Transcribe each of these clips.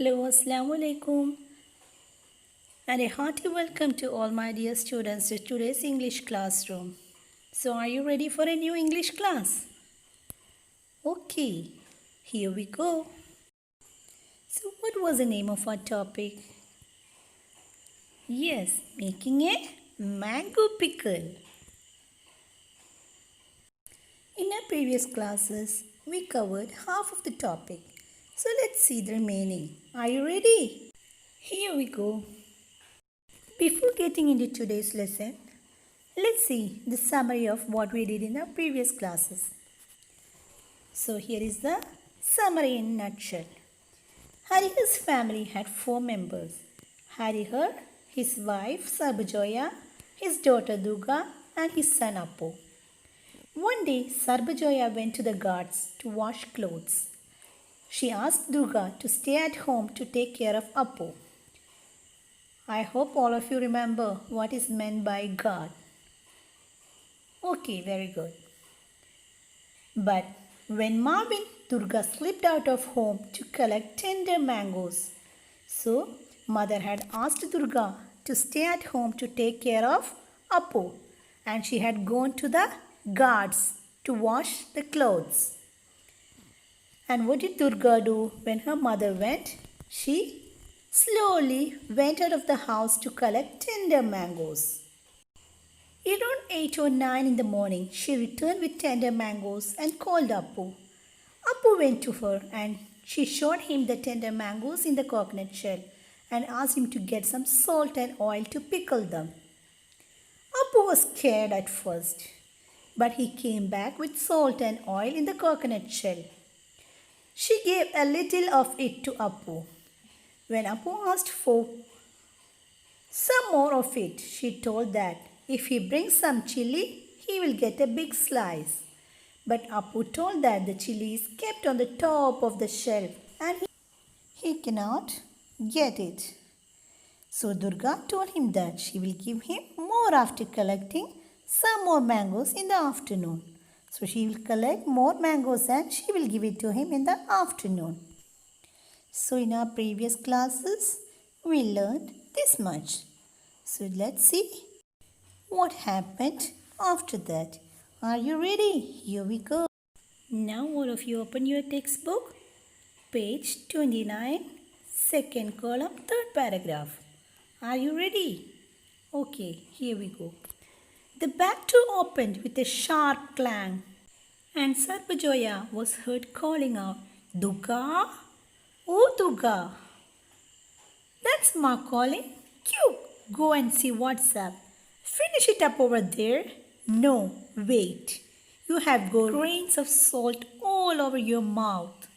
Hello, Assalamu alaikum, and a hearty welcome to all my dear students to today's English classroom. So, are you ready for a new English class? Okay, here we go. So, what was the name of our topic? Yes, making a mango pickle. In our previous classes, we covered half of the topic. So, let's see the remaining. Are you ready? Here we go. Before getting into today's lesson, let's see the summary of what we did in our previous classes. So here is the summary in a nutshell. Harihar's family had 4 members. Harihar, his wife Sarbajoya, his daughter Durga and his son Appu. One day Sarbajoya went to the ghats to wash clothes. She asked Durga to stay at home to take care of Appu. I hope all of you remember what is meant by ghat. Okay, very good. But when Marvin, Durga slipped out of home to collect tender mangoes. So, mother had asked Durga to stay at home to take care of Appu, and she had gone to the ghats to wash the clothes. And what did Durga do when her mother went? She slowly went out of the house to collect tender mangoes. Around 8 or 9 in the morning, she returned with tender mangoes and called Appu. Appu went to her and she showed him the tender mangoes in the coconut shell and asked him to get some salt and oil to pickle them. Appu was scared at first, but he came back with salt and oil in the coconut shell. She gave a little of it to Appu. When Appu asked for some more of it, she told that if he brings some chili, he will get a big slice. But Appu told that the chili is kept on the top of the shelf and he cannot get it. So Durga told him that she will give him more after collecting some more mangoes in the afternoon. So she will collect more mangoes and she will give it to him in the afternoon. So in our previous classes, we learned this much. So let's see what happened after that. Are you ready? Here we go. Now all of you open your textbook. Page 29, second column, third paragraph. Are you ready? Okay, here we go. The back door opened with a sharp clang and Sarbajoya was heard calling out, Durga? Oh Durga! That's Ma calling. Q, go and see what's up. Finish it up over there. No, wait. You have got grains of salt all over your mouth.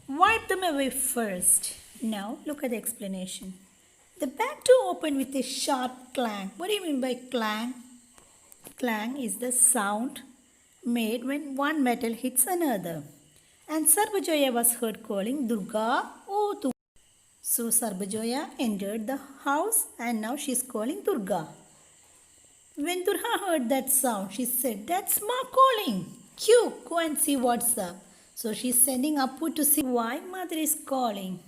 Wipe them away first. Now look at the explanation. The back door opened with a sharp clang. What do you mean by clang? Clang is the sound made when one metal hits another. And Sarbajoya was heard calling Durga, oh Durga. So Sarbajoya entered the house and now she is calling Durga. When Durga heard that sound, she said, that's Ma calling. Q, go and see what's up. So she's sending Appu to see why mother is calling.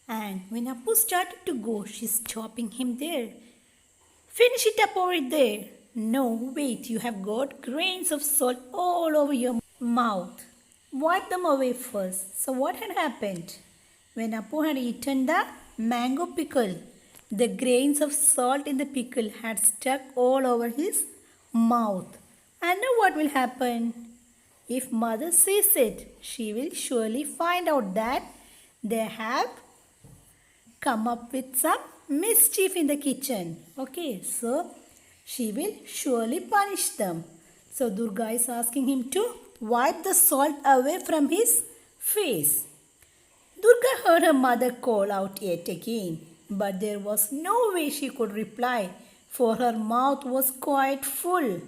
And when Appu started to go, she's stopping him there. Finish it up over there. No, wait, you have got grains of salt all over your mouth. Wipe them away first. So what had happened? When Appu had eaten the mango pickle, the grains of salt in the pickle had stuck all over his mouth. And now what will happen? If mother sees it, she will surely find out that they have come up with some mischief in the kitchen. Okay, so she will surely punish them. So Durga is asking him to wipe the salt away from his face. Durga heard her mother call out yet again, but there was no way she could reply, for her mouth was quite full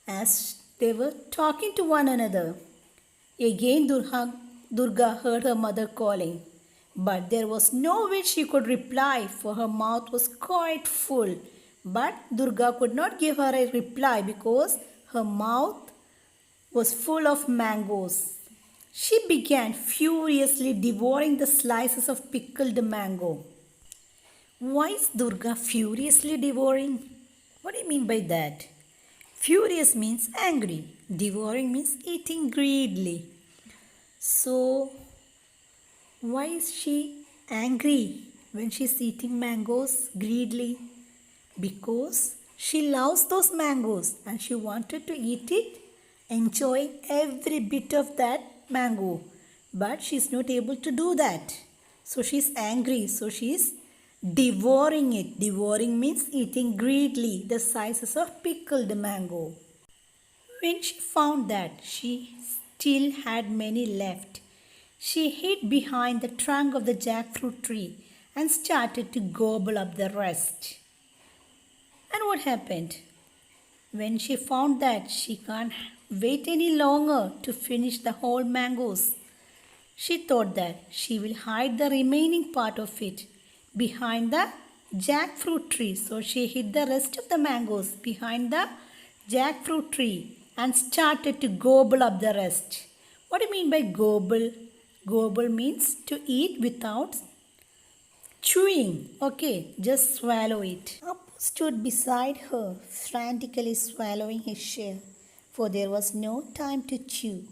as they were talking to one another. Again Durga heard her mother calling, but there was no way she could reply, for her mouth was quite full. But Durga could not give her a reply because her mouth was full of mangoes. She began furiously devouring the slices of pickled mango. Why is Durga furiously devouring? What do you mean by that? Furious means angry. Devouring means eating greedily. So, why is she angry when she's eating mangoes greedily? Because she loves those mangoes and she wanted to eat it, enjoying every bit of that mango. But she's not able to do that. So she's angry. So she's devouring it. Devouring means eating greedily the slices of pickled mango. When she found that she still had many left, she hid behind the trunk of the jackfruit tree and started to gobble up the rest. And what happened? When she found that she can't wait any longer to finish the whole mangoes, she thought that she will hide the remaining part of it behind the jackfruit tree. So she hid the rest of the mangoes behind the jackfruit tree and started to gobble up the rest. What do you mean by gobble? Gobble means to eat without chewing. Okay, just swallow it. Appu stood beside her, frantically swallowing his share, for there was no time to chew.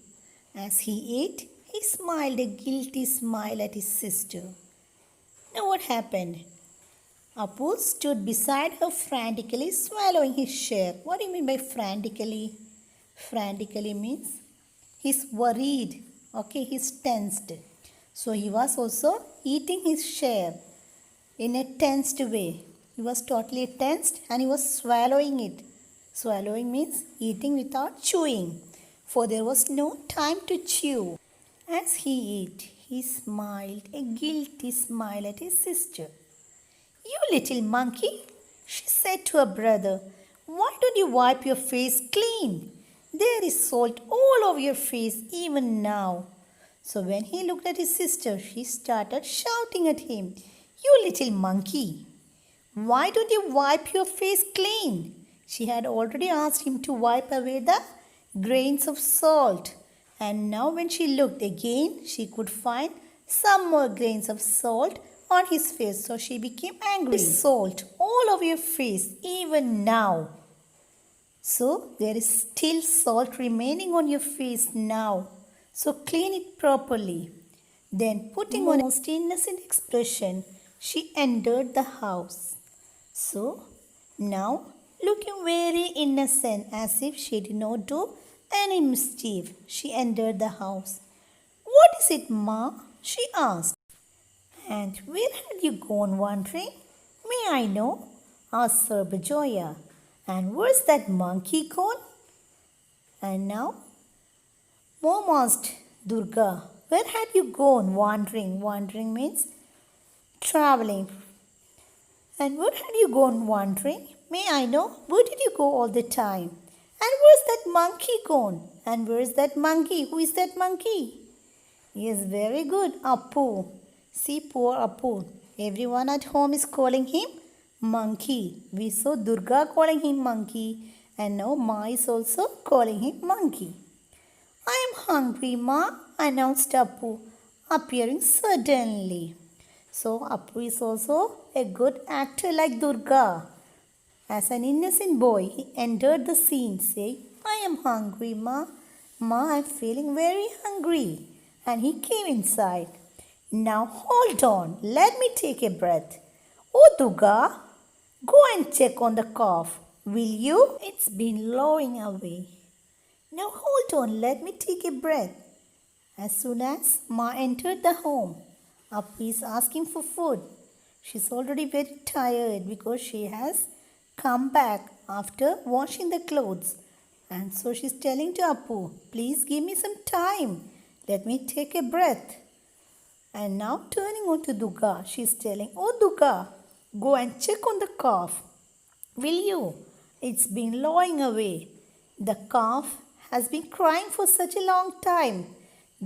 As he ate, he smiled a guilty smile at his sister. Now what happened? Appu stood beside her, frantically swallowing his share. What do you mean by frantically? Frantically means he's worried. Okay, he's tensed. So he was also eating his share in a tensed way. He was totally tensed and he was swallowing it. Swallowing means eating without chewing, for there was no time to chew. As he ate, he smiled a guilty smile at his sister. "You little monkey," she said to her brother, "why don't you wipe your face clean? There is salt all over your face even now." So when he looked at his sister, she started shouting at him, "You little monkey, why don't you wipe your face clean?" She had already asked him to wipe away the grains of salt. And now when she looked again, she could find some more grains of salt on his face. So she became angry. "Salt all over your face even now. So there is still salt remaining on your face now. So clean it properly." Then putting on a most innocent expression, she entered the house. So now looking very innocent as if she did not do any mischief, she entered the house. "What is it, Ma?" she asked. "And where had you gone wandering? May I know?" asked Sarbajoya. "And where's that monkey gone?" And now Mom asked Durga, "Where had you gone wandering?" Wandering means traveling. "And where had you gone wandering? May I know? Where did you go all the time? And where's that monkey gone? And where's that monkey? Who is that monkey?" Yes, very good, Appu. See, poor Appu. Everyone at home is calling him monkey. We saw Durga calling him monkey, and now Ma is also calling him monkey. "I am hungry, Ma," announced Appu, appearing suddenly. So Appu is also a good actor like Durga. As an innocent boy, he entered the scene saying, "I am hungry, Ma. Ma, I am feeling very hungry." And he came inside. "Now hold on, let me take a breath. Oh, Durga, go and check on the calf, will you? It's been lowing away. Now hold on, let me take a breath." As soon as Ma entered the home, Appu is asking for food. She's already very tired because she has come back after washing the clothes. And so she's telling to Appu, "Please give me some time. Let me take a breath." And now turning on to Durga, she's telling, "Oh, Durga, go and check on the calf, will you? It's been lowing away. The calf has been crying for such a long time.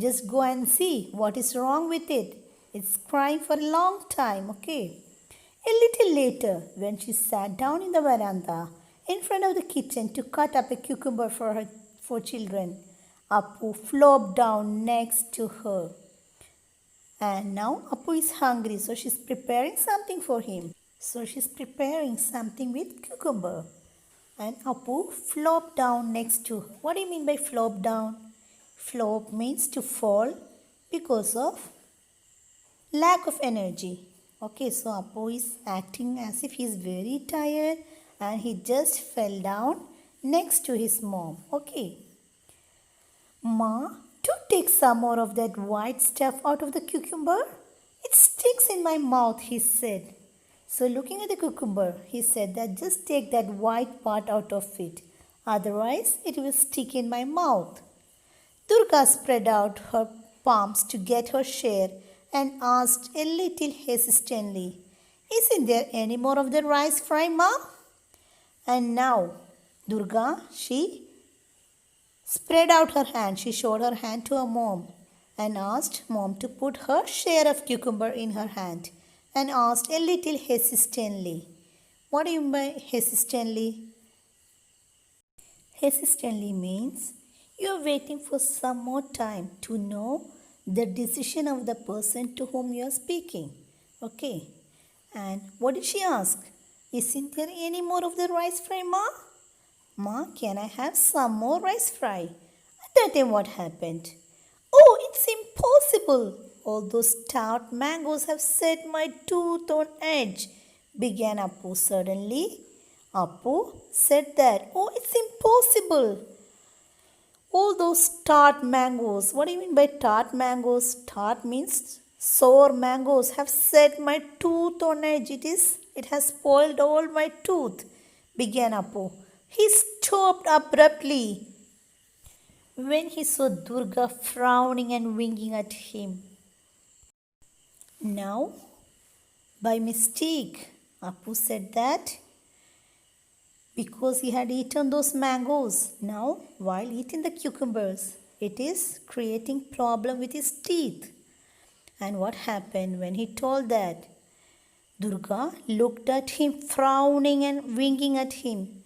Just go and see what is wrong with it. It's crying for a long time, okay?" A little later, when she sat down in the veranda in front of the kitchen to cut up a cucumber for children, Appu flopped down next to her. And now Appu is hungry, so she's preparing something for him. So she's preparing something with cucumber. And Appu flopped down next to her. What do you mean by flop down? Flop means to fall because of lack of energy. Okay, so Appu is acting as if he's very tired and he just fell down next to his mom. Okay. Ma, do take some more of that white stuff out of the cucumber. It sticks in my mouth, he said. So looking at the cucumber, he said that just take that white part out of it. Otherwise, it will stick in my mouth. Durga spread out her palms to get her share and asked a little hesitantly, "Isn't there any more of the rice fry, Ma?" And now, Durga, she spread out her hand. She showed her hand to her mom and asked mom to put her share of cucumber in her hand and asked a little hesitantly. What do you mean by hesitantly? Hesitantly means you are waiting for some more time to know the decision of the person to whom you are speaking. Okay. And what did she ask? Isn't there any more of the rice fry, Ma? Ma, can I have some more rice fry? At that time, what happened? Oh, it's impossible. All those tart mangoes have set my tooth on edge, began Appu suddenly. Appu said that. Oh, it's impossible. All those tart mangoes. What do you mean by tart mangoes? Tart means sour mangoes have set my tooth on edge. It has spoiled all my tooth, began Appu. He stopped abruptly when he saw Durga frowning and winking at him. Now, by mistake, Appu said that because he had eaten those mangoes. Now, while eating the cucumbers, it is creating problem with his teeth. And what happened when he told that? Durga looked at him frowning and winking at him.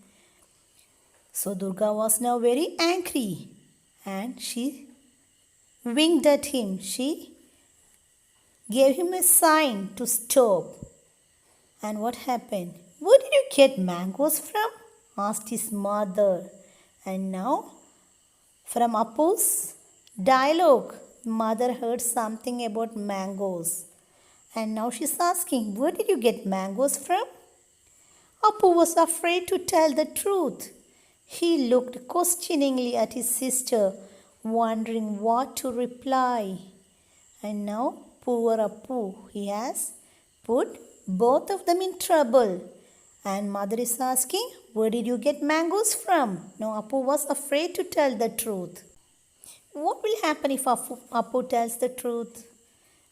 So Durga was now very angry and she winked at him. She gave him a sign to stop. And what happened? Where did you get mangoes from? Asked his mother. And now, from Appu's dialogue, mother heard something about mangoes. And now she's asking, where did you get mangoes from? Appu was afraid to tell the truth. He looked questioningly at his sister, wondering what to reply. And now, poor Appu, he has put both of them in trouble. And mother is asking, where did you get mangoes from? Now Appu was afraid to tell the truth. What will happen if Appu tells the truth?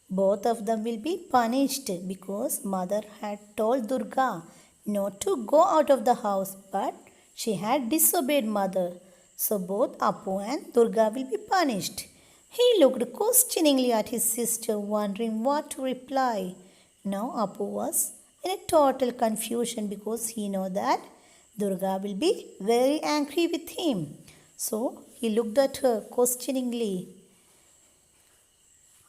Both of them will be punished because mother had told Durga not to go out of the house, but she had disobeyed mother. So both Appu and Durga will be punished. He looked questioningly at his sister, wondering what to reply. Now Appu was in a total confusion because he know that Durga will be very angry with him. So he looked at her questioningly,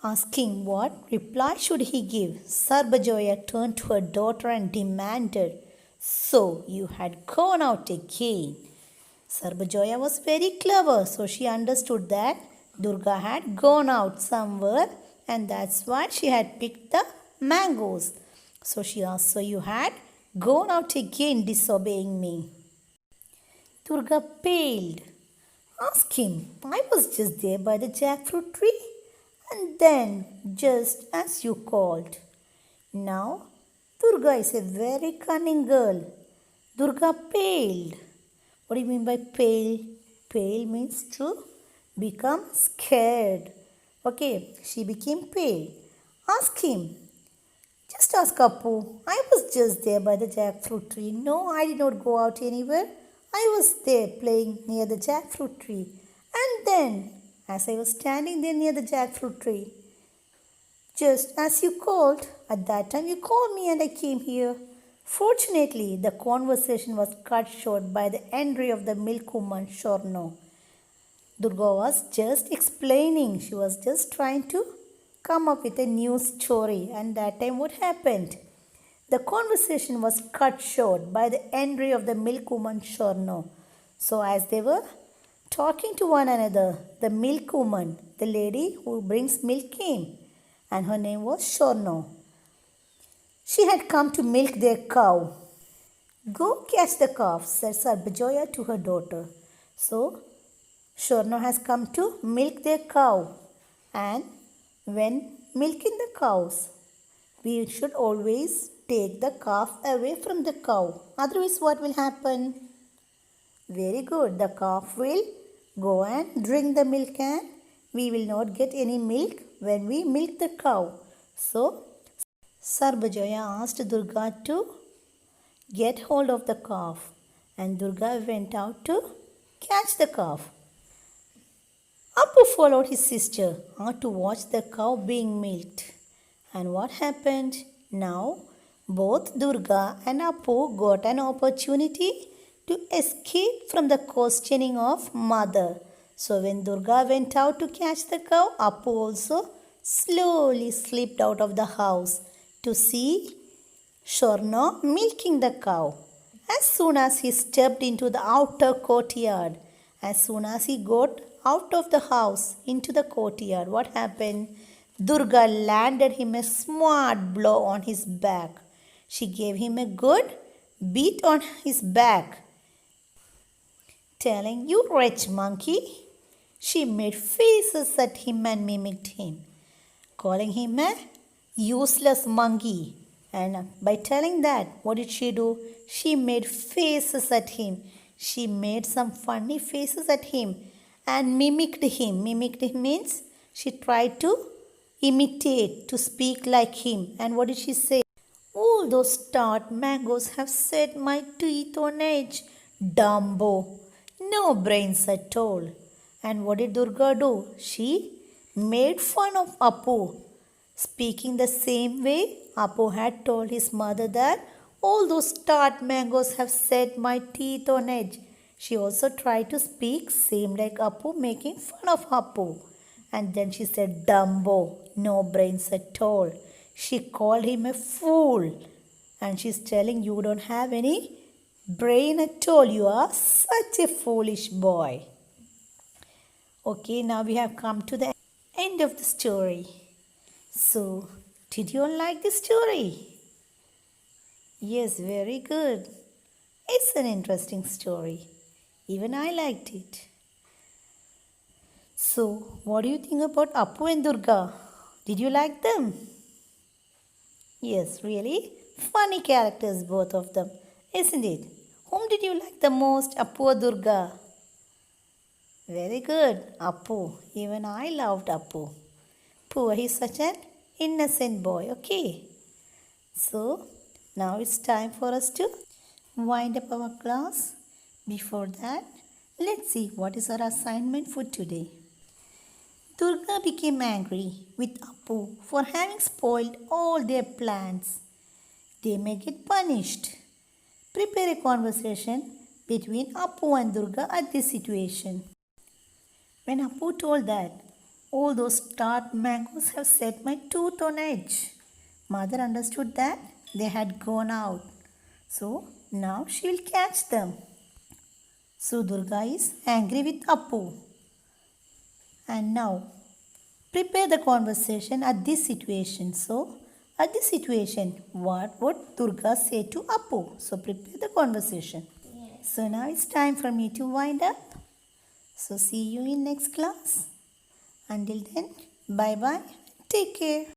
asking what reply should he give. Sarbajoya turned to her daughter and demanded, "So you had gone out again." Sarbajoya was very clever, so she understood that Durga had gone out somewhere and that's why she had picked the mangoes. So she asked, "So you had gone out again disobeying me?" Durga paled. Ask him, "I was just there by the jackfruit tree and then just as you called." Now, Durga is a very cunning girl. Durga paled. What do you mean by pale? Pale means to become scared. Okay, she became pale. Ask him. Just ask Appu. I was just there by the jackfruit tree. No, I did not go out anywhere. I was there playing near the jackfruit tree. And then, as I was standing there near the jackfruit tree, just as you called, at that time you called me and I came here. Fortunately, the conversation was cut short by the entry of the milkwoman Shorno. Durga was just explaining. She was just trying to come up with a new story. And that time what happened? The conversation was cut short by the entry of the milkwoman Shorno. So as they were talking to one another, the milkwoman, the lady who brings milk came, and her name was Shorno. She had come to milk their cow. Go catch the calf, said Sarbajoya to her daughter. So Shorno has come to milk their cow, and when milking the cows, we should always take the calf away from the cow. Otherwise, what will happen? Very good. The calf will go and drink the milk, and we will not get any milk when we milk the cow. So, Sarbajoya asked Durga to get hold of the calf, and Durga went out to catch the calf. Appu followed his sister to watch the cow being milked. And what happened? Now, both Durga and Appu got an opportunity to escape from the questioning of mother. So when Durga went out to catch the cow, Appu also slowly slipped out of the house to see Shorno milking the cow. As soon as he stepped into the outer courtyard, as soon as he got out of the house into the courtyard, what happened? Durga landed him a smart blow on his back. She gave him a good beat on his back, telling, "You wretch monkey." She made faces at him and mimicked him, calling him a useless monkey. And by telling that, what did she do? She made faces at him. She made some funny faces at him and mimicked him. Mimicked him means she tried to imitate, to speak like him. And what did she say? All those tart mangoes have set my teeth on edge. Dumbo. No brains at all. And what did Durga do? She made fun of Appu. Speaking the same way, Appu had told his mother that all those tart mangoes have set my teeth on edge. She also tried to speak same like Appu, making fun of Appu. And then she said, Dumbo, no brains at all. She called him a fool. And she's telling, you don't have any brain at all. You are such a foolish boy. Okay, now we have come to the end of the story. So, did you all like the story? Yes, very good. It's an interesting story. Even I liked it. So, what do you think about Appu and Durga? Did you like them? Yes, really? Funny characters, both of them, isn't it? Whom did you like the most, Appu or Durga? Very good, Appu. Even I loved Appu. Poor, he's such an innocent boy, okay? So, now it's time for us to wind up our class. Before that, let's see what is our assignment for today. Durga became angry with Appu for having spoiled all their plans. They may get punished. Prepare a conversation between Appu and Durga at this situation. When Appu told that, all those tart mangoes have set my tooth on edge, Mother understood that they had gone out. So now she will catch them. So Durga is angry with Appu. And now prepare the conversation at this situation. So at this situation, what would Durga say to Appu? So prepare the conversation. Yes. So now it's time for me to wind up. So see you in next class. Until then, bye bye. Take care.